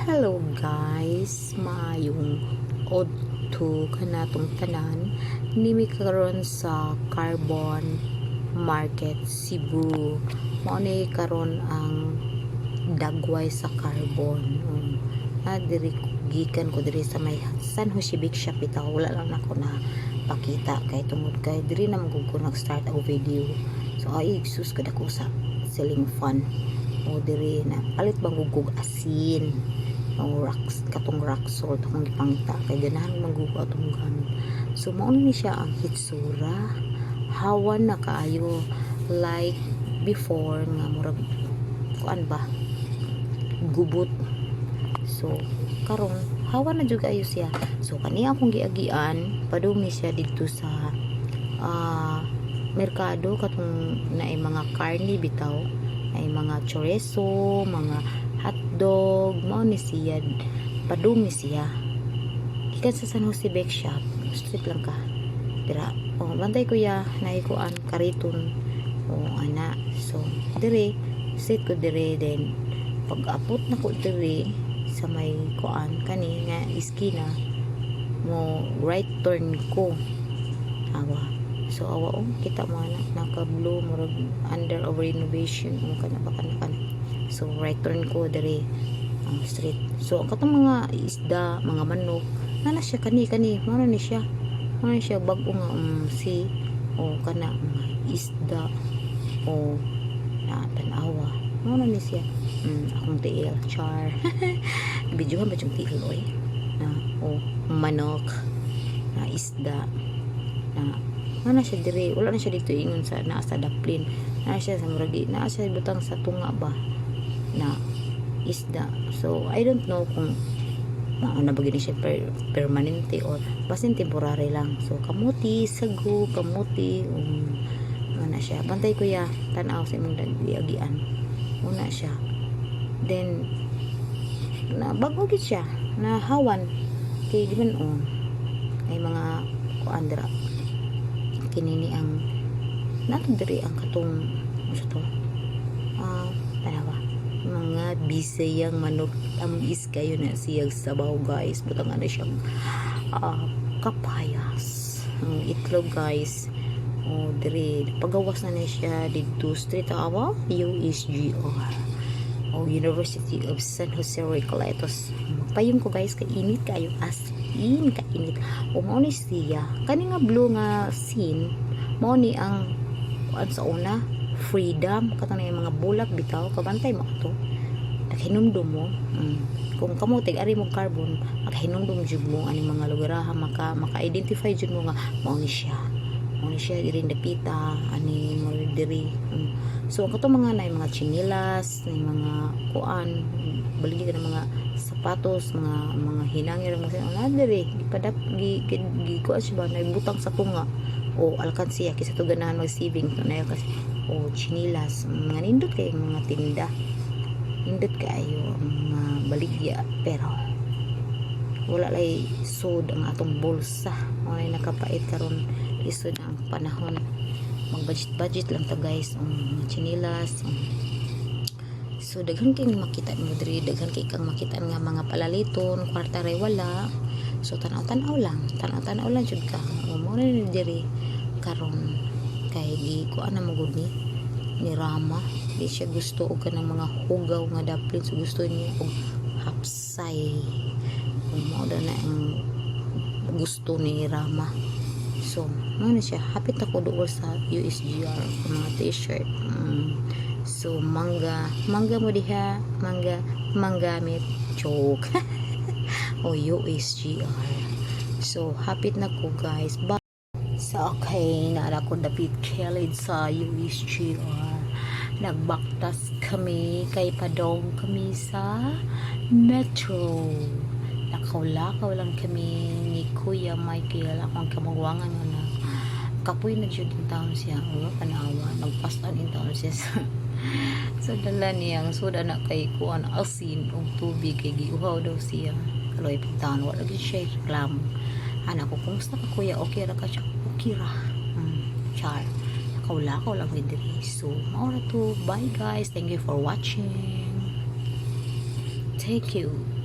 Hello guys, maayong odto kanatong tanan nimi karon sa Carbon Market Cebu. Mao ni karon ang dagway sa carbon. Diri gikan ko diri sa may San Jose Big Shop bitaw. Wala lang ako na pakita kay tungod kay diri na magud ko nag-start ang video. So ay sus kada ko sa selling fun. O diri na palit bang gugug asin. Rocks, katong rock salt akong gipangita kay ganahan magugo atong ganon. So mao ni siya ang hitsura, hawan na kaayo like before nga murag kuan ba gubot. So karon hawan na jud kayo siya. So kani akong giagian padumi siya dito sa merkado katong naay mga karne bitaw, ay mga chorizo, mga hotdog, mao ni siya padumi siya gikan sa San Jose Bake Shop. Street lang ka dira. Bantay ko ya naikuan kariton ana. So dire sit ko dire, then pag apot na ko dire sa may kuan kani nga iskina mo right turn ko awa. So awa kita mo na naka blue murag under over renovation kana ba kana. So right turn ko diri ang street. So katong mga isda, mga manok, nana siya kani mano ni siya. Mano siya bag-o nga si kana mga isda na tanawa. Mano ni siya. Akong tiil char. Videohan ba yung tiil oy? Na manok, na isda, na mana siya diri. Wala na siya dito ingon sa naa sa daplin. Na siya sa muragi, na siya butang sa tunga ba na isda. So I don't know kung na bagay siya permanente or basin temporary lang. So kamuti, sago, kamuti na siya. Bantay ko ya tanaw sa imong diagian una siya. Then na bago gid siya na hawan kay di man ay mga kuandra kinini ang nato diri ang katong sa to tanawa mga bisayang manok tamis kayo na siyang sabaw guys. Butang ano siyang kapayas ang itlog guys. Diri pagawas na siya dito street awa USGR University of San Jose Recoletos. Payong ko guys kay init kayo as in kainit. Mao ni siya kani nga blue nga scene mao ni ang sa una freedom katong na mga bulak bitaw kabantay mo ato naghinumdum mo kung kamo tig-ari mo carbon naghinumdum jud mo ani mga lugaraha maka-identify jud mo nga mao ni siya diri dapita ani mo diri. So ang katong mga nay mga chinilas nay mga kuan baligi ka ng mga sapatos mga hinangir mga diri ipadap gi kuan siya ba naibutang sa tunga alkansiya kisa to ganahan mag-saving to na kasi chinilas mga nindot kay mga tinda nindot kayo mga baligya pero wala lay sud ang atong bulsa ay nakapait karon isod ang panahon mag budget lang to guys mga chinilas. So daghan kay makita mo diri, daghan kay kang makita nga mga palaliton kwarta ray wala. So tanaw-tanaw lang jud ka mo ni diri karon kay gikuan na magud ni Rama di siya gusto og kanang mga hugaw nga daplin. So gusto niya og hapsay mo na ang gusto ni Rama. So mo na siya hapit ako dool sa USGR mga t-shirt. So mangga mo diha manggamit joke USGR. So hapit na ko guys. So okay na ako dapit kilid sa USGR. Nagbaktas kami kay padong kami sa Metro. Lakaw-lakaw lang kami ni Kuya Michael akong kamagwangan na kapoy na jud in town siya. Panawa nagpastan in town siya sa dala niyang suda na kay kuan asin og tubig kay giuhaw daw siya. Kaloy pagtaon wala gyud siya reklamo. Anak ko kumusta ka kuya, okay ra ka siya? Okay ra. Char lakaw-lakaw lang diri. So mao na to. Bye guys, thank you for watching. Thank you.